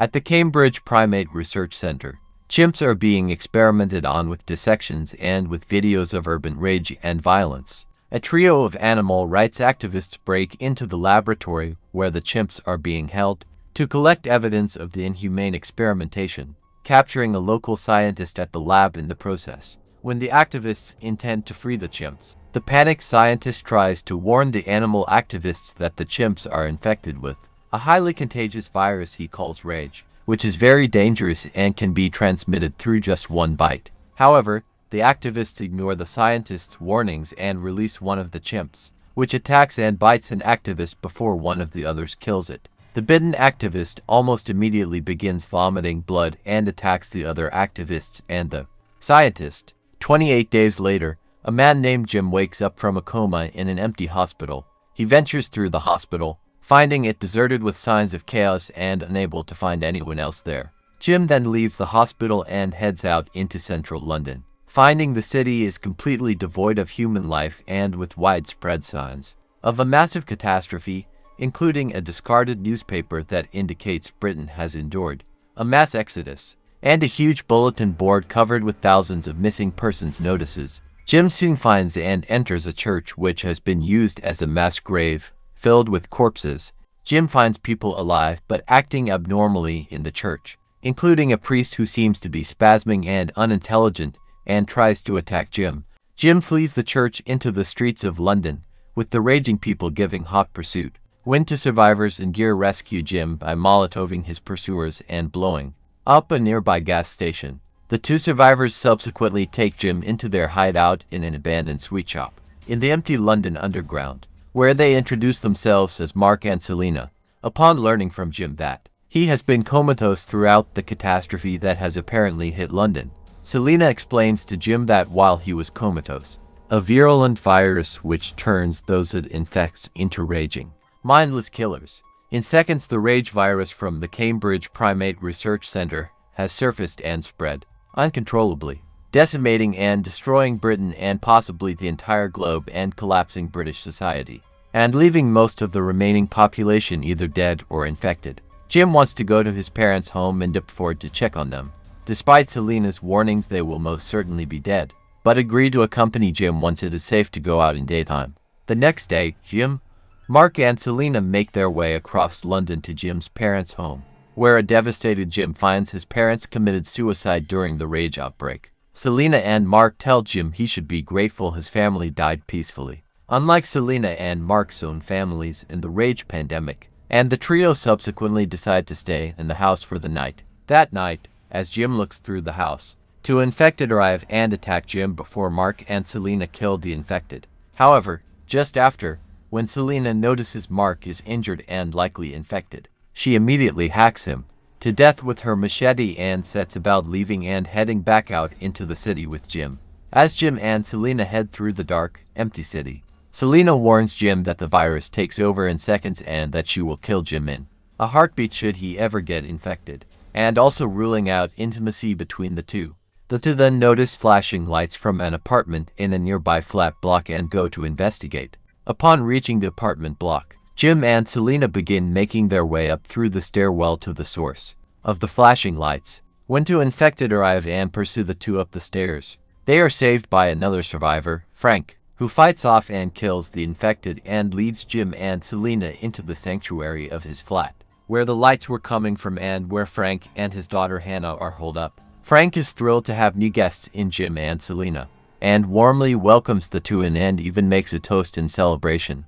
At the Cambridge Primate Research Center, chimps are being experimented on with dissections and with videos of urban rage and violence. A trio of animal rights activists break into the laboratory where the chimps are being held to collect evidence of the inhumane experimentation, capturing a local scientist at the lab in the process. When the activists intend to free the chimps, the panicked scientist tries to warn the animal activists that the chimps are infected with a highly contagious virus he calls rage, which is very dangerous and can be transmitted through just one bite. However, the activists ignore the scientist's warnings and release one of the chimps, which attacks and bites an activist before one of the others kills it. The bitten activist almost immediately begins vomiting blood and attacks the other activists and the scientist. 28 days later, a man named Jim wakes up from a coma in an empty hospital. He ventures through the hospital, finding it deserted with signs of chaos and unable to find anyone else there. Jim then leaves the hospital and heads out into central London, finding the city is completely devoid of human life and with widespread signs of a massive catastrophe, including a discarded newspaper that indicates Britain has endured a mass exodus, and a huge bulletin board covered with thousands of missing persons notices. Jim soon finds and enters a church which has been used as a mass grave, filled with corpses. Jim finds people alive but acting abnormally in the church, including a priest who seems to be spasming and unintelligent and tries to attack Jim. Jim flees the church into the streets of London, with the raging people giving hot pursuit. When two survivors in gear rescue Jim by molotoving his pursuers and blowing up a nearby gas station. The two survivors subsequently take Jim into their hideout in an abandoned sweet shop in the empty London Underground, where they introduce themselves as Mark and Selena, upon learning from Jim that he has been comatose throughout the catastrophe that has apparently hit London. Selena explains to Jim that while he was comatose, a virulent virus which turns those it infects into raging, mindless killers. In seconds, the rage virus from the Cambridge Primate Research Center has surfaced and spread uncontrollably, decimating and destroying Britain and possibly the entire globe and collapsing British society, and leaving most of the remaining population either dead or infected. Jim wants to go to his parents' home in Deptford to check on them. Despite Selena's warnings they will most certainly be dead, but agree to accompany Jim once it is safe to go out in daytime. The next day, Jim, Mark and Selena make their way across London to Jim's parents' home, where a devastated Jim finds his parents committed suicide during the rage outbreak. Selena and Mark tell Jim he should be grateful his family died peacefully, unlike Selena and Mark's own families in the rage pandemic, and the trio subsequently decide to stay in the house for the night. That night, as Jim looks through the house, two infected arrive and attack Jim before Mark and Selena kill the infected. However, just after, when Selena notices Mark is injured and likely infected, she immediately hacks him to death with her machete and sets about leaving and heading back out into the city with Jim. As Jim and Selena head through the dark, empty city, Selena warns Jim that the virus takes over in seconds and that she will kill Jim in a heartbeat should he ever get infected, and also ruling out intimacy between the two. The two then notice flashing lights from an apartment in a nearby flat block and go to investigate. Upon reaching the apartment block, Jim and Selena begin making their way up through the stairwell to the source of the flashing lights. When two infected arrive and pursue the two up the stairs, they are saved by another survivor, Frank, who fights off and kills the infected and leads Jim and Selena into the sanctuary of his flat, where the lights were coming from and where Frank and his daughter Hannah are holed up. Frank is thrilled to have new guests in Jim and Selena, and warmly welcomes the two in and even makes a toast in celebration.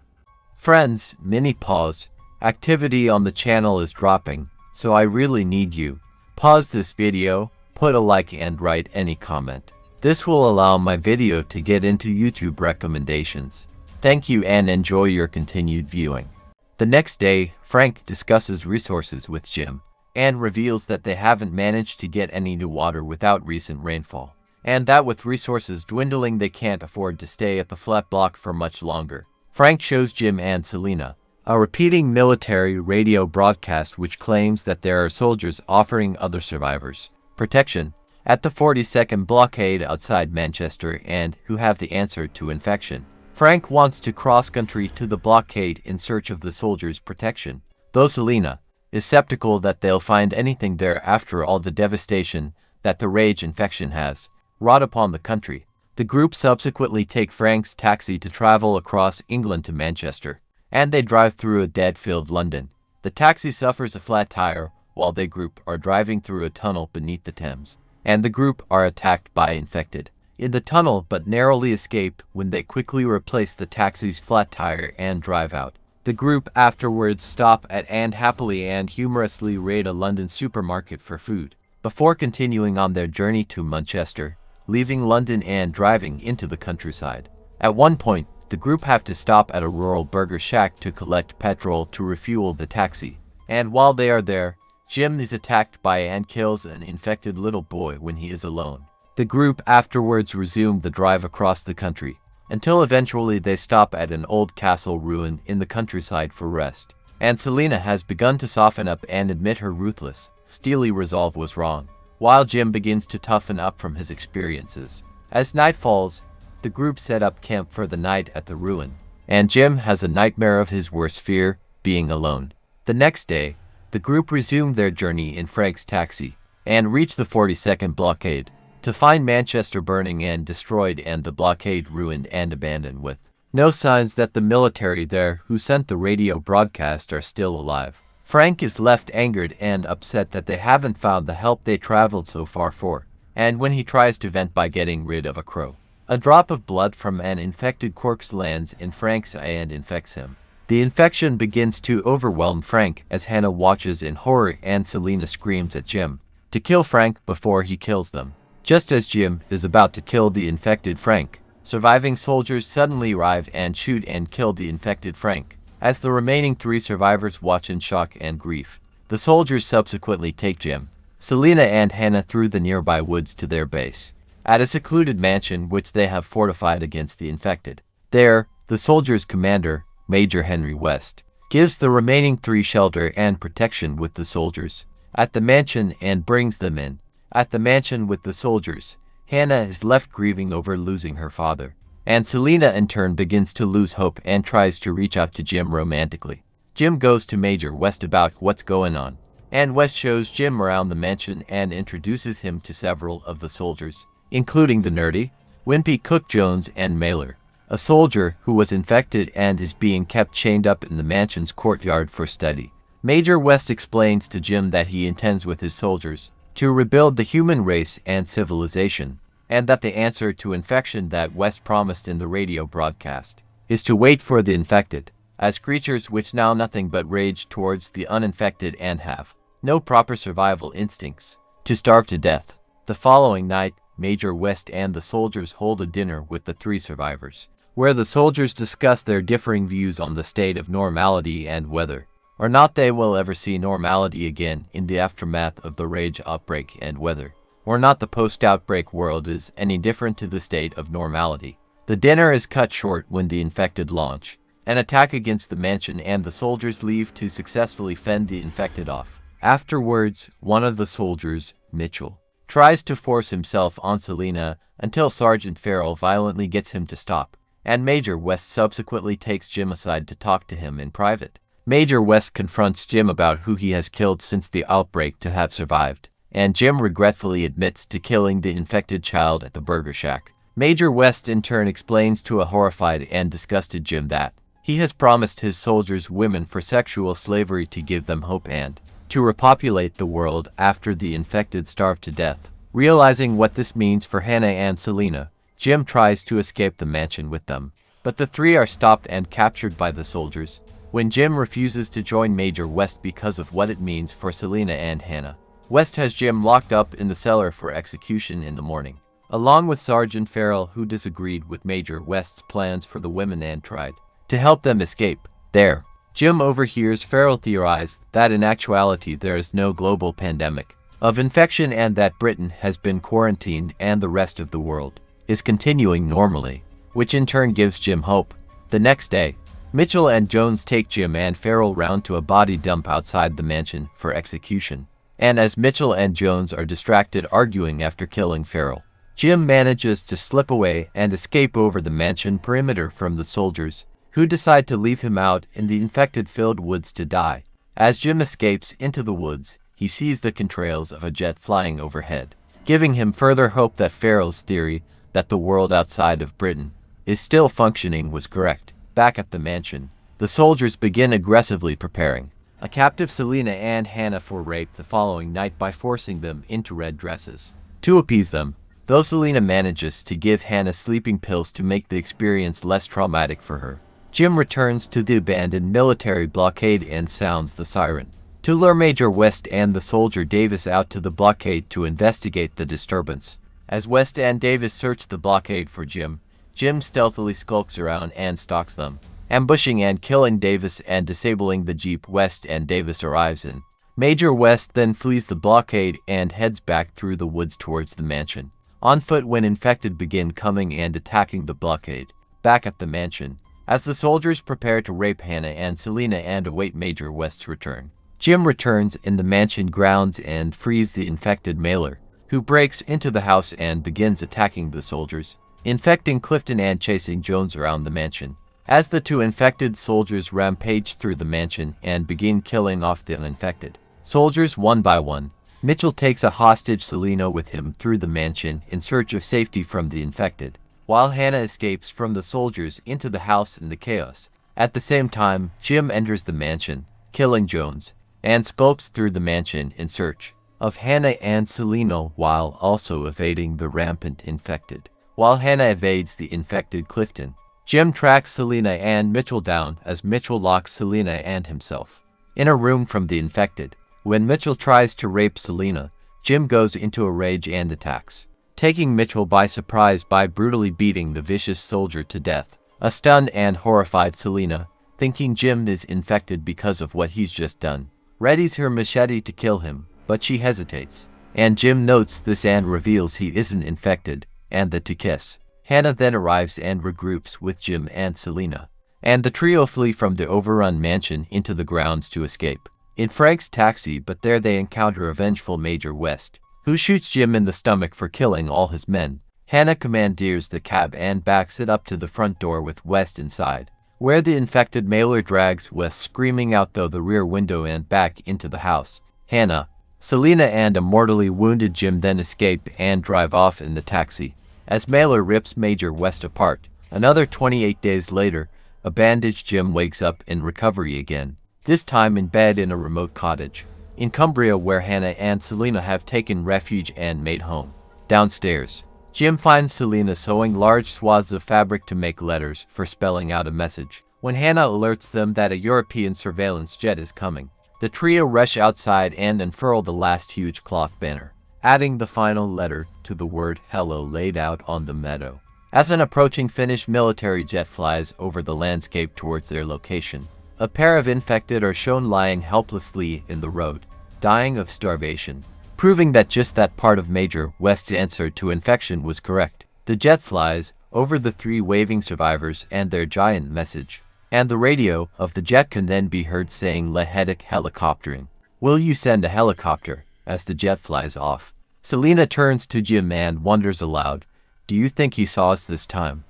Friends, mini pause. Activity on the channel is dropping, so I really need you. Pause this video, put a like and write any comment. This will allow my video to get into YouTube recommendations. Thank you and enjoy your continued viewing. The next day, Frank discusses resources with Jim and reveals that they haven't managed to get any new water without recent rainfall, and that with resources dwindling they can't afford to stay at the flat block for much longer. Frank shows Jim and Selena a repeating military radio broadcast which claims that there are soldiers offering other survivors protection at the 42nd blockade outside Manchester and who have the answer to infection. Frank wants to cross country to the blockade in search of the soldiers' protection, though Selena, is skeptical that they'll find anything there after all the devastation that the rage infection has wrought upon the country. The group subsequently take Frank's taxi to travel across England to Manchester, and they drive through a dead-filled London. The taxi suffers a flat tire while the group are driving through a tunnel beneath the Thames, and the group are attacked by infected in the tunnel but narrowly escape when they quickly replace the taxi's flat tire and drive out. The group afterwards stop at and happily and humorously raid a London supermarket for food, before continuing on their journey to Manchester, leaving London and driving into the countryside. At one point, the group have to stop at a rural burger shack to collect petrol to refuel the taxi, and while they are there, Jim is attacked by and kills an infected little boy when he is alone. The group afterwards resume the drive across the country, until eventually they stop at an old castle ruin in the countryside for rest, and Selina has begun to soften up and admit her ruthless, steely resolve was wrong, while Jim begins to toughen up from his experiences. As night falls, the group set up camp for the night at the ruin, and Jim has a nightmare of his worst fear, being alone. The next day, the group resumed their journey in Frank's taxi, and reached the 42nd blockade, to find Manchester burning and destroyed and the blockade ruined and abandoned with no signs that the military there who sent the radio broadcast are still alive. Frank is left angered and upset that they haven't found the help they traveled so far for, and when he tries to vent by getting rid of a crow, a drop of blood from an infected corpse lands in Frank's eye and infects him. The infection begins to overwhelm Frank as Hannah watches in horror and Selina screams at Jim to kill Frank before he kills them. Just as Jim is about to kill the infected Frank, surviving soldiers suddenly arrive and shoot and kill the infected Frank. As the remaining 3 survivors watch in shock and grief, the soldiers subsequently take Jim, Selina and Hannah through the nearby woods to their base, at a secluded mansion which they have fortified against the infected. There, the soldiers' commander, Major Henry West, gives the remaining 3 shelter and protection with the soldiers at the mansion and brings them in. At the mansion with the soldiers, Hannah is left grieving over losing her father, and Selina in turn begins to lose hope and tries to reach out to Jim romantically. Jim goes to Major West about what's going on, and West shows Jim around the mansion and introduces him to several of the soldiers, including the nerdy, wimpy Cook Jones and Mailer, a soldier who was infected and is being kept chained up in the mansion's courtyard for study. Major West explains to Jim that he intends with his soldiers to rebuild the human race and civilization, and that the answer to infection that West promised in the radio broadcast is to wait for the infected, as creatures which know nothing but rage towards the uninfected and have no proper survival instincts, to starve to death. The following night, Major West and the soldiers hold a dinner with the 3 survivors, where the soldiers discuss their differing views on the state of normality and whether or not they will ever see normality again in the aftermath of the rage outbreak and whether or not the post-outbreak world is any different to the state of normality. The dinner is cut short when the infected launch an attack against the mansion and the soldiers leave to successfully fend the infected off. Afterwards, one of the soldiers, Mitchell, tries to force himself on Selina until Sergeant Farrell violently gets him to stop, and Major West subsequently takes Jim aside to talk to him in private. Major West confronts Jim about who he has killed since the outbreak to have survived, and Jim regretfully admits to killing the infected child at the burger shack. Major West in turn explains to a horrified and disgusted Jim that he has promised his soldiers women for sexual slavery to give them hope and to repopulate the world after the infected starve to death. Realizing what this means for Hannah and Selina, Jim tries to escape the mansion with them, but the 3 are stopped and captured by the soldiers when Jim refuses to join Major West because of what it means for Selina and Hannah. West has Jim locked up in the cellar for execution in the morning, along with Sergeant Farrell, who disagreed with Major West's plans for the women and tried to help them escape. There, Jim overhears Farrell theorize that in actuality there is no global pandemic of infection and that Britain has been quarantined and the rest of the world is continuing normally, which in turn gives Jim hope. The next day, Mitchell and Jones take Jim and Farrell round to a body dump outside the mansion for execution, and as Mitchell and Jones are distracted arguing after killing Farrell, Jim manages to slip away and escape over the mansion perimeter from the soldiers, who decide to leave him out in the infected-filled woods to die. As Jim escapes into the woods, he sees the contrails of a jet flying overhead, giving him further hope that Farrell's theory that the world outside of Britain is still functioning was correct. Back at the mansion, the soldiers begin aggressively preparing a captive Selina and Hannah for rape the following night by forcing them into red dresses. To appease them, though, Selina manages to give Hannah sleeping pills to make the experience less traumatic for her. Jim returns to the abandoned military blockade and sounds the siren to lure Major West and the soldier Davis out to the blockade to investigate the disturbance. As West and Davis search the blockade for Jim, Jim stealthily skulks around and stalks them, ambushing and killing Davis and disabling the jeep West and Davis arrives in. Major West then flees the blockade and heads back through the woods towards the mansion, on foot when infected begin coming and attacking the blockade. Back at the mansion, as the soldiers prepare to rape Hannah and Selina and await Major West's return, Jim returns in the mansion grounds and frees the infected mailer, who breaks into the house and begins attacking the soldiers, infecting Clifton and chasing Jones around the mansion. As the two infected soldiers rampage through the mansion and begin killing off the uninfected soldiers one by one, Mitchell takes a hostage Selina with him through the mansion in search of safety from the infected, while Hannah escapes from the soldiers into the house in the chaos. At the same time, Jim enters the mansion, killing Jones, and skulks through the mansion in search of Hannah and Selina while also evading the rampant infected. While Hannah evades the infected Clifton, Jim tracks Selina and Mitchell down as Mitchell locks Selina and himself in a room from the infected. When Mitchell tries to rape Selina, Jim goes into a rage and attacks, taking Mitchell by surprise by brutally beating the vicious soldier to death. A stunned and horrified Selina, thinking Jim is infected because of what he's just done, readies her machete to kill him, but she hesitates, and Jim notes this and reveals he isn't infected, and that to kiss. Hannah then arrives and regroups with Jim and Selina, and the trio flee from the overrun mansion into the grounds to escape in Frank's taxi, but there they encounter a vengeful Major West, who shoots Jim in the stomach for killing all his men. Hannah commandeers the cab and backs it up to the front door with West inside, where the infected mailer drags West screaming out through the rear window and back into the house. Hannah, Selina and a mortally wounded Jim then escape and drive off in the taxi, as Mailer rips Major West apart. Another 28 days later, a bandaged Jim wakes up in recovery again, this time in bed in a remote cottage in Cumbria where Hannah and Selina have taken refuge and made home. Downstairs, Jim finds Selina sewing large swaths of fabric to make letters for spelling out a message. When Hannah alerts them that a European surveillance jet is coming, the trio rush outside and unfurl the last huge cloth banner, adding the final letter to the word hello laid out on the meadow. As an approaching Finnish military jet flies over the landscape towards their location, a pair of infected are shown lying helplessly in the road, dying of starvation, proving that just that part of Major West's answer to infection was correct. The jet flies over the three waving survivors and their giant message, and the radio of the jet can then be heard saying "Lehedik helicoptering. Will you send a helicopter?" as the jet flies off. Selina turns to Jim and wonders aloud, "Do you think he saw us this time?"